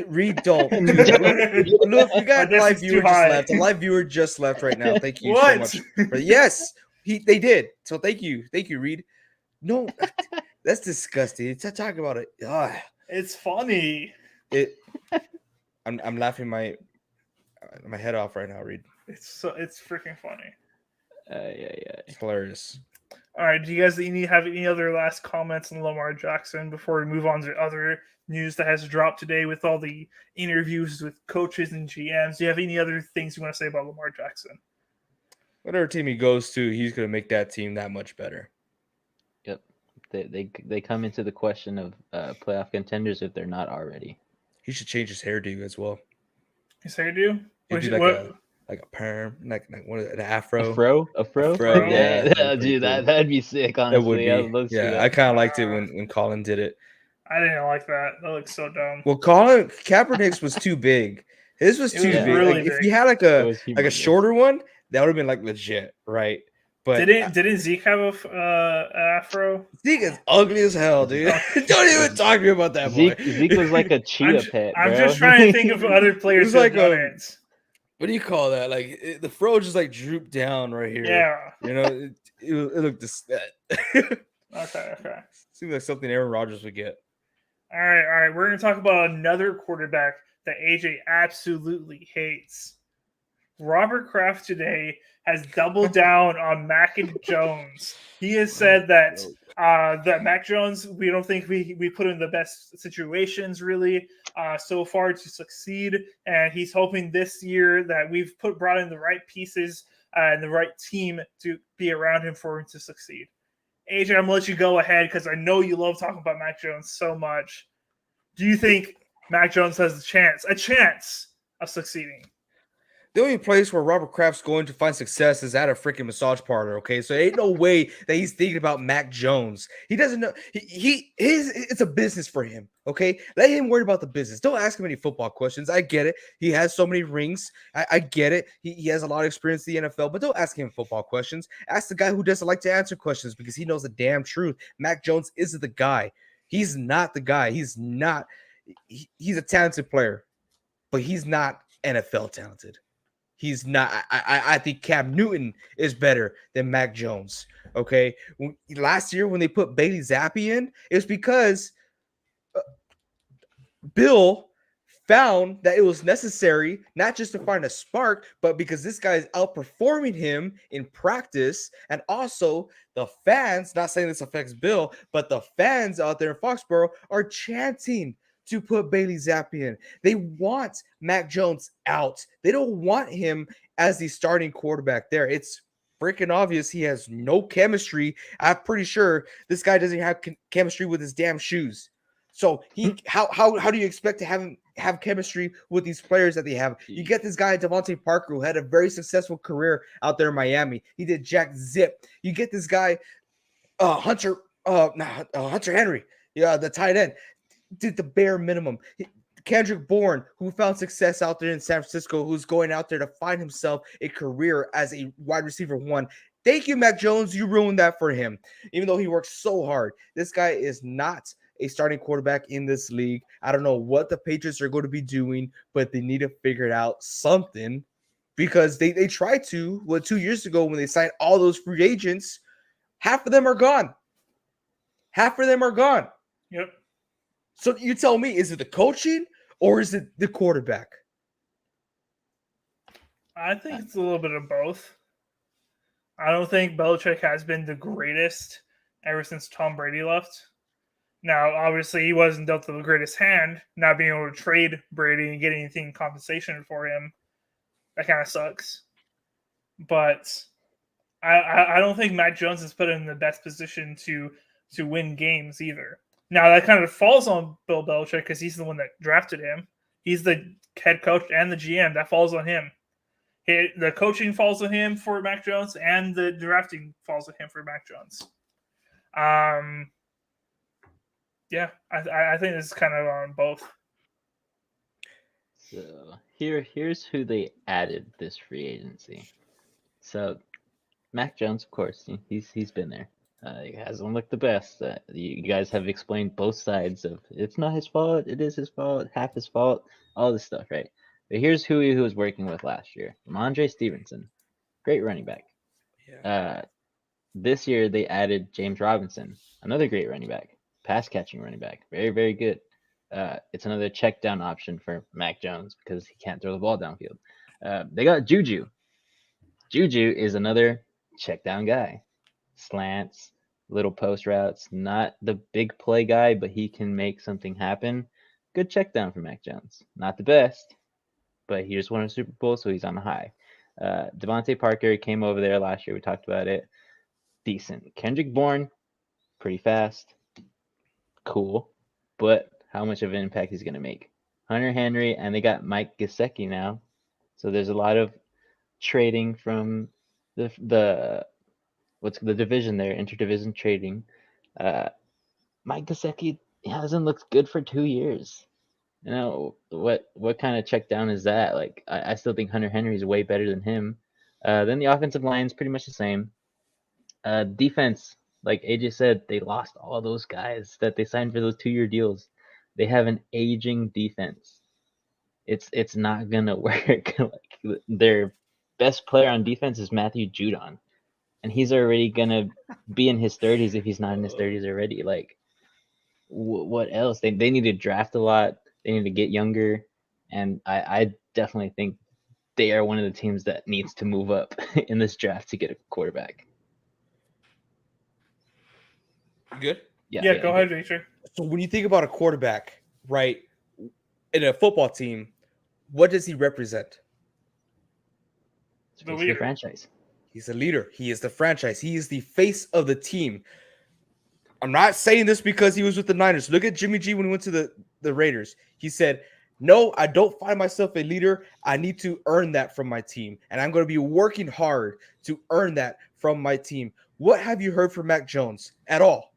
Reed, don't. Dude, look, we got a live viewer just left. A live viewer just left right now. Thank you so much. Yes, they did. So thank you, Reed. No, that's disgusting. Talk about it. Ugh. It's funny. I'm laughing my head off right now, Reed. It's freaking funny. Yeah. It's hilarious. All right, do you guys have any other last comments on Lamar Jackson before we move on to other news that has dropped today with all the interviews with coaches and GMs? Do you have any other things you want to say about Lamar Jackson? Whatever team he goes to, he's going to make that team that much better. Yep. They come into the question of playoff contenders if they're not already. He should change his hairdo as well. His hairdo? Like a perm, like what is it, an afro? A fro? Yeah, dude, that'd be sick. Honestly, that would be. I kind of liked it when Colin did it. I didn't like that. That looks so dumb. Well, Kaepernick's was too big. His was too big. Really like, big. If you had like a shorter one, that would have been like legit, right? But didn't Zeke have a afro? Zeke is ugly as hell, dude. Don't even talk to me about that boy. Zeke was like a chia pet. I'm just trying to think of other players. Like what do you call that? Like the fro just like drooped down right here. Yeah. You know, it looked this. Okay. Seems like something Aaron Rodgers would get. All right. We're going to talk about another quarterback that AJ absolutely hates. Robert Kraft today has doubled down on Mac Jones. He has said that Mac Jones, we don't think we put him in the best situations really so far to succeed, and he's hoping this year that we've brought in the right pieces and the right team to be around him for him to succeed. AJ, I'm gonna let you go ahead because I know you love talking about Mac Jones so much. Do you think Mac Jones has a chance of succeeding? The only place where Robert Kraft's going to find success is at a freaking massage parlor, okay? So ain't no way that he's thinking about Mac Jones. He doesn't know. It's a business for him, okay? Let him worry about the business. Don't ask him any football questions. I get it. He has so many rings. I get it. He has a lot of experience in the NFL, but don't ask him football questions. Ask the guy who doesn't like to answer questions because he knows the damn truth. Mac Jones isn't the guy. He's not the guy. He's not. He's a talented player, but he's not NFL talented. He's not. I think Cam Newton is better than Mac Jones. Okay. Last year when they put Bailey Zappi in, it was because Bill found that it was necessary not just to find a spark, but because this guy is outperforming him in practice, and also the fans. Not saying this affects Bill, but the fans out there in Foxborough are chanting to put Bailey Zappi in. They want Mac Jones out. They don't want him as the starting quarterback there. It's freaking obvious he has no chemistry. I'm pretty sure this guy doesn't have chemistry with his damn shoes. So how do you expect to have chemistry with these players that they have? You get this guy Devontae Parker who had a very successful career out there in Miami. He did jack zip. You get this guy Hunter Henry, the tight end. Did the bare minimum. Kendrick Bourne, who found success out there in San Francisco, who's going out there to find himself a career as a wide receiver one. Thank you, Mac Jones. You ruined that for him, even though he worked so hard. This guy is not a starting quarterback in this league. I don't know what the Patriots are going to be doing, but they need to figure out something because they tried to. Well, 2 years ago when they signed all those free agents, half of them are gone. Half of them are gone. Yep. So you tell me, is it the coaching or is it the quarterback? I think it's a little bit of both. I don't think Belichick has been the greatest ever since Tom Brady left. Now, obviously, he wasn't dealt the greatest hand, not being able to trade Brady and get anything in compensation for him. That kind of sucks. But I don't think Mac Jones is put in the best position to win games either. Now, that kind of falls on Bill Belichick because he's the one that drafted him. He's the head coach and the GM. That falls on him. The coaching falls on him for Mac Jones, and the drafting falls on him for Mac Jones. Yeah, I think this is kind of on both. So here's who they added this free agency. So Mac Jones, of course, he's been there. He hasn't looked the best. You guys have explained both sides of it's not his fault, it is his fault, half his fault, all this stuff, right? But here's who he was working with last year: Ramondre Stevenson, great running back. Yeah. This year they added James Robinson, another great running back, pass catching running back, very very good. It's another check down option for Mac Jones because he can't throw the ball downfield. They got Juju. Juju is another check down guy, slants, little post routes, not the big play guy, but he can make something happen. Good check down for Mac Jones. Not the best, but he just won a Super Bowl, so he's on a high. Devontae Parker came over there last year. We talked about it. Decent. Kendrick Bourne, pretty fast. Cool. But how much of an impact he's going to make? Hunter Henry, and they got Mike Gesicki now. So there's a lot of trading from the what's the division there, interdivision trading. Mike Gesicki hasn't looked good for 2 years. You know what kind of check down is that? Like I still think Hunter Henry is way better than him. Then the offensive line is pretty much the same. Defense, like AJ said, they lost all those guys that they signed for those 2-year deals. They have an aging defense. It's not gonna work. Like their best player on defense is Matthew Judon, and he's already gonna be in his 30s if he's not in his 30s already. Like what else? They need to draft a lot. They need to get younger, and I definitely think they are one of the teams that needs to move up in this draft to get a quarterback. Good? Yeah, go ahead, Victor. So when you think about a quarterback, right, in a football team, what does he represent? The leader. Franchise. He's a leader. He is the franchise. He is the face of the team. I'm not saying this because he was with the Niners. Look at Jimmy G when he went to the Raiders. He said, no, I don't find myself a leader. I need to earn that from my team. And I'm going to be working hard to earn that from my team. What have you heard from Mac Jones at all?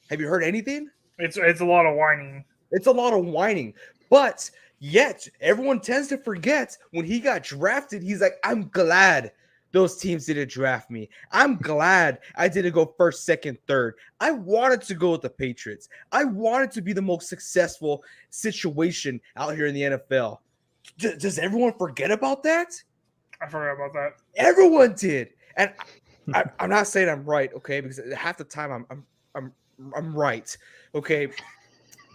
Have you heard anything? It's a lot of whining. It's a lot of whining. But yet, everyone tends to forget when he got drafted, he's like, I'm glad those teams didn't draft me. I'm glad I didn't go first, second, third. I wanted to go with the Patriots. I wanted to be the most successful situation out here in the NFL. Does everyone forget about that? I forgot about that. Everyone did. And I'm not saying I'm right, okay? Because half the time I'm right, okay?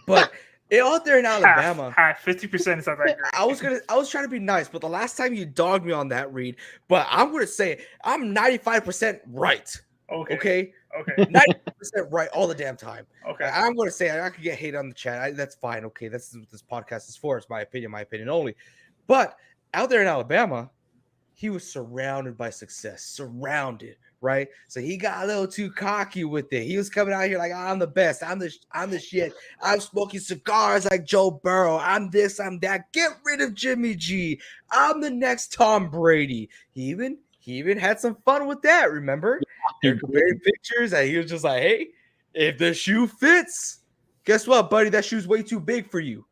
But out there in Alabama, 50% is not that great. I was trying to be nice, but the last time you dogged me on that, Reed. But I'm gonna say I'm 95% right. Okay. 95% right all the damn time. Okay. I'm gonna say I could get hate on the chat. That's fine. Okay, that's what this podcast is for. It's my opinion only. But out there in Alabama, he was surrounded by success, surrounded, right? So he got a little too cocky with it. He was coming out here like, I'm the best. I'm the shit. I'm smoking cigars like Joe Burrow. I'm this, I'm that. Get rid of Jimmy G. I'm the next Tom Brady. He even had some fun with that, remember? They're comparing pictures and he was just like, hey, if the shoe fits, guess what, buddy? That shoe's way too big for you.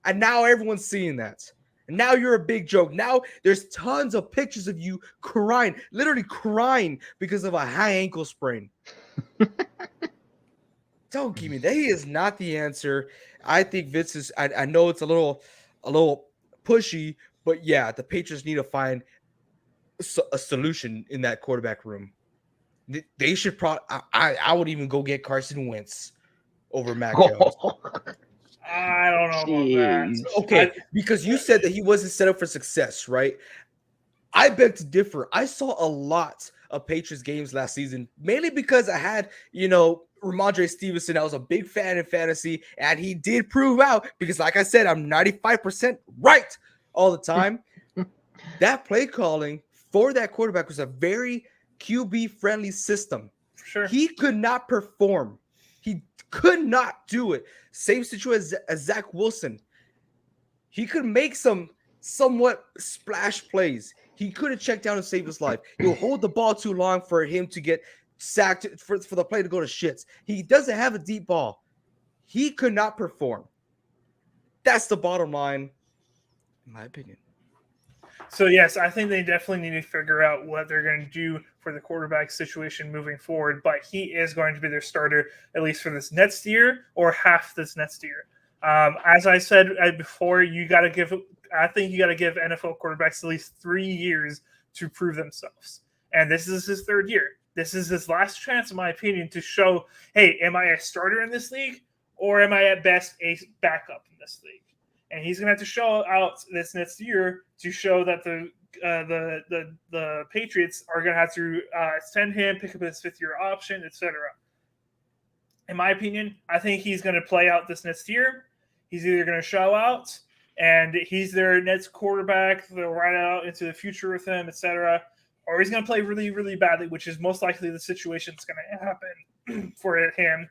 And now everyone's seeing that. And now you're a big joke. Now there's tons of pictures of you crying, literally crying because of a high ankle sprain. Don't give me that. He is not the answer. I think Vince is. I know it's a little pushy, but yeah, the Patriots need to find a solution in that quarterback room. They should probably. I would even go get Carson Wentz over Mac Jones. I don't know about that. Jeez. Okay, because you said that he wasn't set up for success, right? I beg to differ. I saw a lot of Patriots games last season, mainly because I had, Ramondre Stevenson. I was a big fan in fantasy, and he did prove out because, like I said, I'm 95% right all the time. That play calling for that quarterback was a very QB-friendly system. For sure. He could not perform. He could not do it. Same situation as Zach Wilson. He could make some somewhat splash plays. He could have checked down and saved his life. He'll hold the ball too long for him to get sacked, for the play to go to shits. He doesn't have a deep ball. He could not perform. That's the bottom line, in my opinion. So, yes, I think they definitely need to figure out what they're going to do for the quarterback situation moving forward, but he is going to be their starter, at least for this next year or half this next year. As I said before, I think you got to give NFL quarterbacks at least 3 years to prove themselves. And this is his third year. This is his last chance, in my opinion, to show, hey, am I a starter in this league, or am I at best a backup in this league? And he's going to have to show out this next year to show that the Patriots are going to have to extend him, pick up his fifth-year option, etc. In my opinion, I think he's going to play out this next year. He's either going to show out, and he's their next quarterback. They'll ride out into the future with him, etc. Or he's going to play really, really badly, which is most likely the situation that's going to happen for him.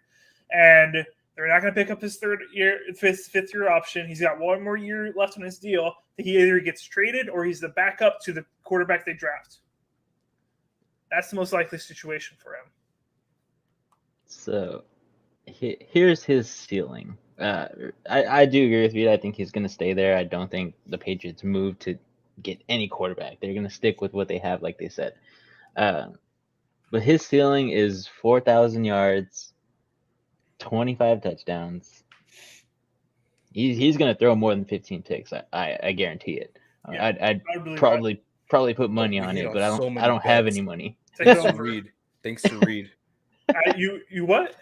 And they're not going to pick up his fifth-year option. He's got one more year left on his deal. He either gets traded or he's the backup to the quarterback they draft. That's the most likely situation for him. So here's his ceiling. I do agree with you. I think he's going to stay there. I don't think the Patriots move to get any quarterback. They're going to stick with what they have, like they said. But his ceiling is 4,000 yards, 25 touchdowns. He's going to throw more than 15 picks. I guarantee it. Yeah, I'd probably put money on it, but I don't have any money. Thanks to Reed. Thanks to Reed. You what?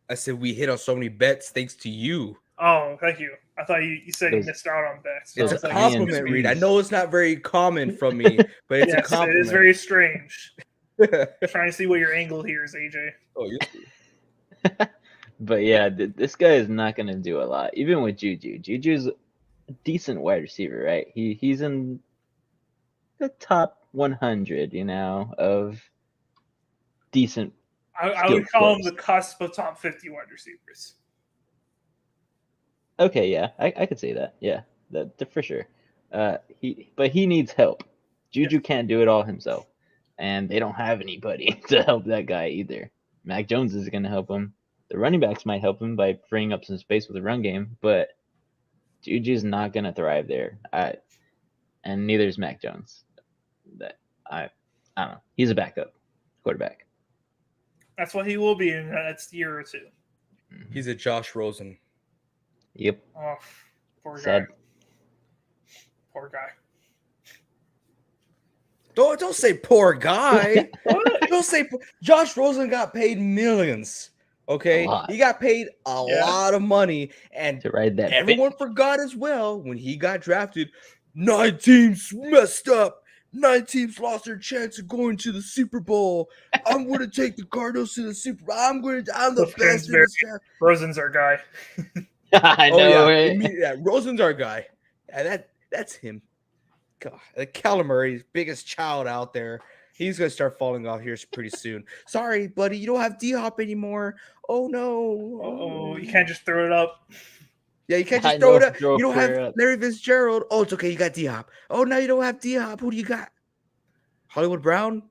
I said we hit on so many bets thanks to you. Oh, thank you. I thought you said you missed out on bets. It's a compliment, Reed. I know it's not very common from me, but it's a compliment. It is very strange. Trying to see what your angle here is, AJ. Oh, you. But yeah, this guy is not going to do a lot. Even with Juju. Juju's a decent wide receiver, right? He's in the top 100, of decent. I would call him the cusp of top 50 wide receivers. Okay, yeah, I could say that. Yeah, that for sure. But he needs help. Juju can't do it all himself, and they don't have anybody to help that guy either. Mac Jones is going to help him. The running backs might help him by freeing up some space with the run game, but Juju's not going to thrive there. And neither is Mac Jones. I don't know. He's a backup quarterback. That's what he will be in the next year or two. He's a Josh Rosen. Yep. Oh, poor guy. Sad. Poor guy. Don't say poor guy. What? Don't say Josh Rosen got paid millions. Okay, he got paid a lot of money, and to ride that everyone forgot as well when he got drafted. 9 teams messed up. 9 teams lost their chance of going to the Super Bowl. I'm going to take the Cardinals to the Super Bowl. I'm the best in this draft. Rosen's our guy. I know. Yeah, Rosen's our guy. And that's him. God, Kyler Murray's biggest child out there. He's going to start falling off here pretty soon. Sorry, buddy, you don't have D-Hop anymore. Oh, no. Oh, you can't just throw it up. Yeah, you can't just throw it up. You don't have Larry Fitzgerald. Oh, it's okay. You got D-Hop. Oh, now you don't have D-Hop. Who do you got? Hollywood Brown?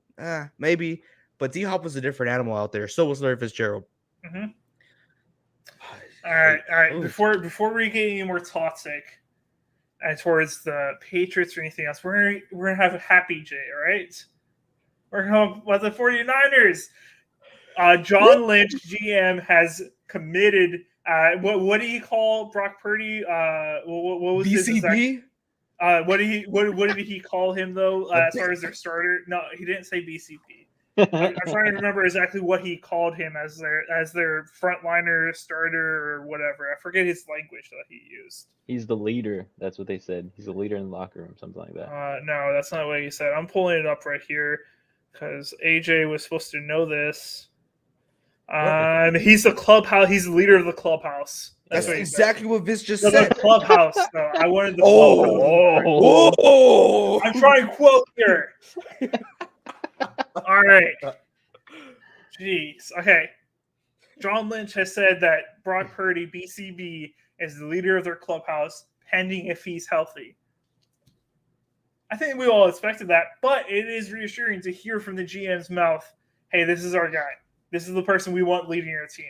Maybe. But D-Hop was a different animal out there. So was Larry Fitzgerald. Mm-hmm. All right. Ooh. Before we get any more toxic towards the Patriots or anything else, we're gonna have a happy J, all right? We're going with the 49ers. John Lynch, GM, has committed. What did he call Brock Purdy? What was his exact? BCB. What did he call him though? As far as their starter, no, he didn't say BCP. I'm trying to remember exactly what he called him as their frontliner starter or whatever. I forget his language that he used. He's the leader. That's what they said. He's the leader in the locker room, something like that. No, that's not what he said. I'm pulling it up right here because AJ was supposed to know this. He's the clubhouse. He's the leader of the clubhouse. That's what exactly what Vince just said. said. The clubhouse. No, I wanted the clubhouse. Oh! I'm trying to quote here. All right. Jeez. Okay. John Lynch has said that Brock Purdy, BCB, is the leader of their clubhouse, pending if he's healthy. I think we all expected that, but it is reassuring to hear from the GM's mouth, hey, this is our guy. This is the person we want leading our team.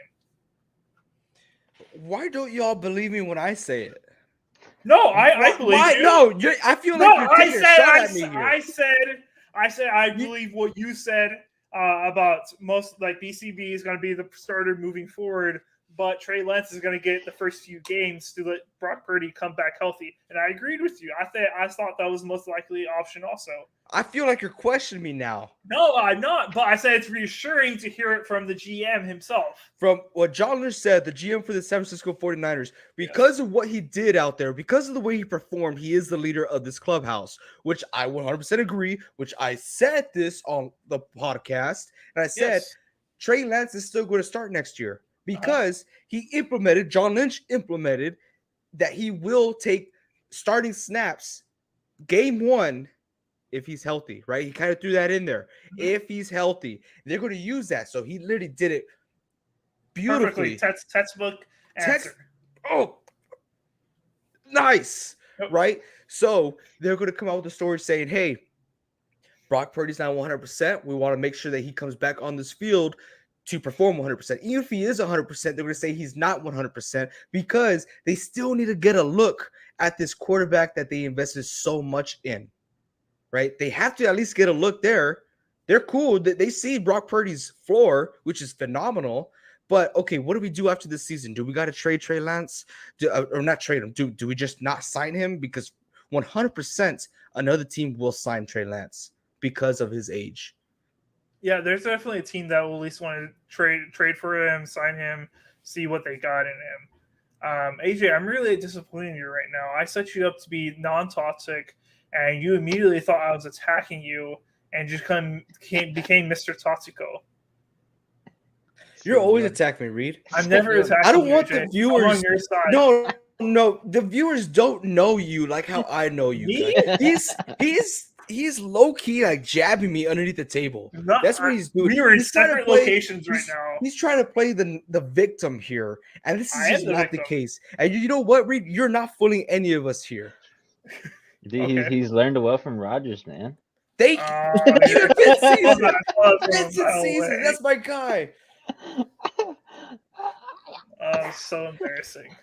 Why don't y'all believe me when I say it? No, I believe you. No, I feel like you're taking a shot at me here. I said I believe what you said about most like BCB is going to be the starter moving forward, but Trey Lance is going to get the first few games to let Brock Purdy come back healthy. And I agreed with you. I thought that was the most likely option also. I feel like you're questioning me now. No, I'm not. But I said it's reassuring to hear it from the GM himself. From what John Lynch said, the GM for the San Francisco 49ers, because of what he did out there, because of the way he performed, he is the leader of this clubhouse, which I 100% agree, which I said this on the podcast. And I said, Trey Lance is still going to start next year because John Lynch implemented that he will take starting snaps game one if he's healthy, right? He kind of threw that in there. If he's healthy, they're going to use that. So he literally did it beautifully. Textbook answer. Oh, nice, right? So they're going to come out with a story saying, hey, Brock Purdy's not 100%. We want to make sure that he comes back on this field to perform 100%. Even if he is 100%, they're going to say he's not 100% because they still need to get a look at this quarterback that they invested so much in. Right? They have to at least get a look there. They're cool. They see Brock Purdy's floor, which is phenomenal. But, okay, what do we do after this season? Do we got to trade Trey Lance? Or not trade him? Do we just not sign him? Because 100% another team will sign Trey Lance because of his age. Yeah, there's definitely a team that will at least want to trade for him, sign him, see what they got in him. AJ, I'm really disappointed in you right now. I set you up to be non-toxic, and you immediately thought I was attacking you and just became Mr. Toxico. You're always attacking me, Reed. I'm never attacking you. I don't want AJ. the viewers. I'm on your side. No, the viewers don't know you like how I know you. He's low key like jabbing me underneath the table. That's what he's doing. We are in separate locations right now. He's trying to play the victim here, and this is just not the case. And you know what, Reed? You're not fooling any of us here. Dude, he's learned well from Rodgers, man. Thank you. Vincent Season. That's my guy. So embarrassing.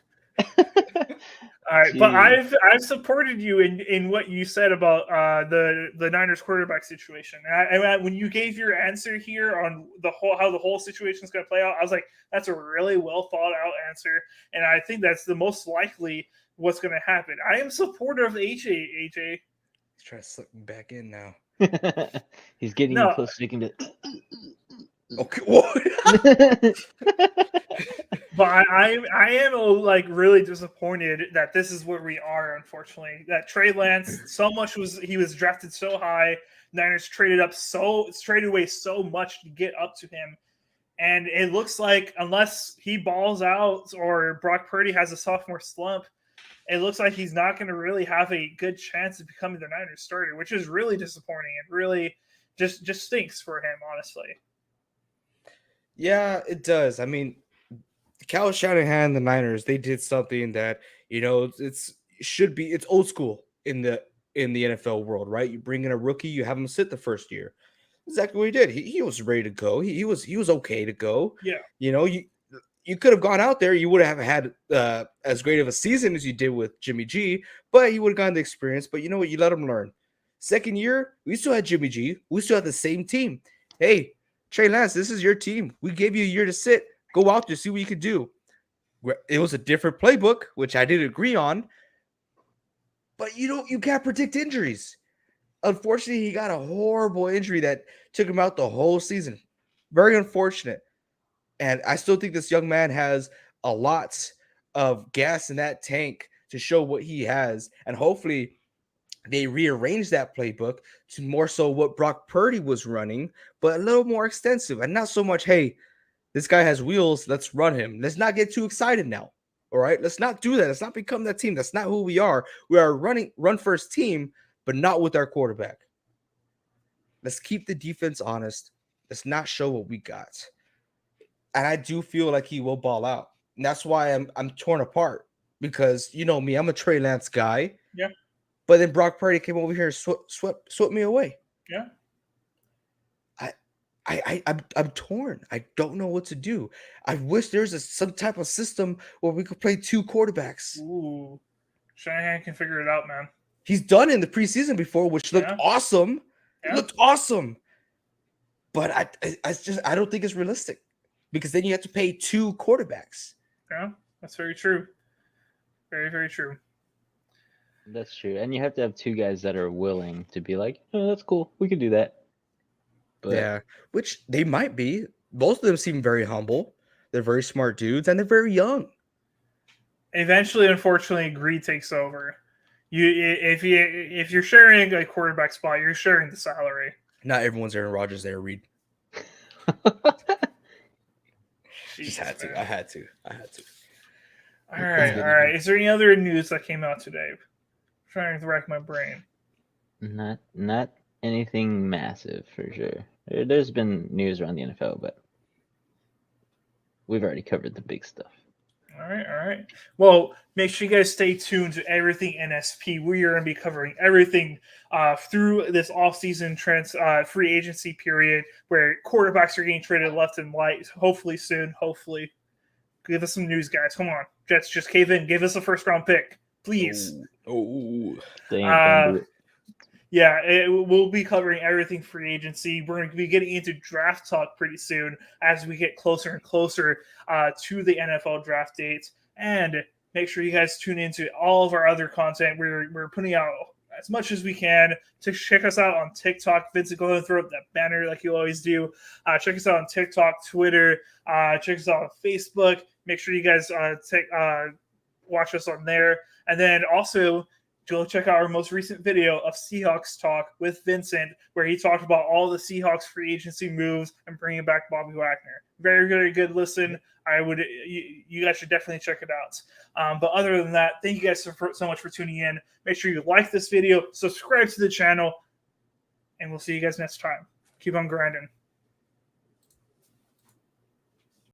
All right, but I've supported you in what you said about the Niners quarterback situation. And when you gave your answer here on how the whole situation is going to play out, I was like, that's a really well thought out answer, and I think that's the most likely what's going to happen. I am supporter of AJ. He's trying to slip me back in now. He's getting you close so you can Okay, what? But I am like really disappointed that this is where we are. Unfortunately, that Trey Lance he was drafted so high. Niners traded away so much to get up to him, and it looks like unless he balls out or Brock Purdy has a sophomore slump, it looks like he's not going to really have a good chance of becoming the Niners starter, which is really disappointing and really just stinks for him, honestly. Yeah, it does. I mean, Kyle Shanahan, the Niners, they did something that, it's old school in the NFL world, right? You bring in a rookie, you have him sit the first year. Exactly what he did. He was ready to go. He was okay to go. Yeah. You could have gone out there. You would have had as great of a season as you did with Jimmy G, but you would have gotten the experience. But you know what? You let him learn. Second year, we still had Jimmy G. We still had the same team. Hey, Trey Lance, this is your team. We gave you a year to sit. Go out there, see what you could do. It was a different playbook, which I did agree on, but you can't predict injuries. Unfortunately, he got a horrible injury that took him out the whole season. Very unfortunate. And I still think this young man has a lot of gas in that tank to show what he has. And hopefully they rearrange that playbook to more so what Brock Purdy was running, but a little more extensive and not so much, hey, this guy has wheels, let's run him. Let's not get too excited now. All right. Let's not do that. Let's not become that team. That's not who we are. We are a run first team, but not with our quarterback. Let's keep the defense honest. Let's not show what we got. And I do feel like he will ball out. And that's why I'm torn apart because you know me, I'm a Trey Lance guy. Yeah. But then Brock Purdy came over here and swept me away. Yeah. I'm torn. I don't know what to do. I wish there's some type of system where we could play two quarterbacks. Ooh. Shanahan can figure it out, man. He's done in the preseason before, which looked awesome. Yeah. It looked awesome. But I don't think it's realistic because then you have to pay two quarterbacks. Yeah, that's very true. Very, very true. That's true. And you have to have two guys that are willing to be like, oh, that's cool. We can do that. But, yeah, which they might be. Both of them seem very humble. They're very smart dudes, and they're very young. Eventually, unfortunately, greed takes over. If you're sharing a quarterback spot, you're sharing the salary. Not everyone's Aaron Rodgers there, Reed. Just had to. I had to. All right. Is there any other news that came out today? I'm trying to rack my brain. Not anything massive for sure. There's been news around the NFL, but we've already covered the big stuff. All right. Well, make sure you guys stay tuned to everything NSP. We are going to be covering everything through this off-season free agency period where quarterbacks are getting traded left and right. Hopefully soon. Hopefully. Give us some news, guys. Come on. Jets, just cave in. Give us a first-round pick. Please. They ain't gonna do it. Yeah, we'll be covering everything free agency. We're going to be getting into draft talk pretty soon as we get closer and closer to the NFL draft dates. And make sure you guys tune into all of our other content. We're putting out as much as we can. To check us out on TikTok. Vincent, go ahead and throw up that banner like you always do. Check us out on TikTok, Twitter. Check us out on Facebook. Make sure you guys watch us on there. And then also, go check out our most recent video of Seahawks Talk with Vincent, where he talked about all the Seahawks free agency moves and bringing back Bobby Wagner. Very, very good listen. You guys should definitely check it out. But other than that, thank you guys so much for tuning in. Make sure you like this video, subscribe to the channel, and we'll see you guys next time. Keep on grinding.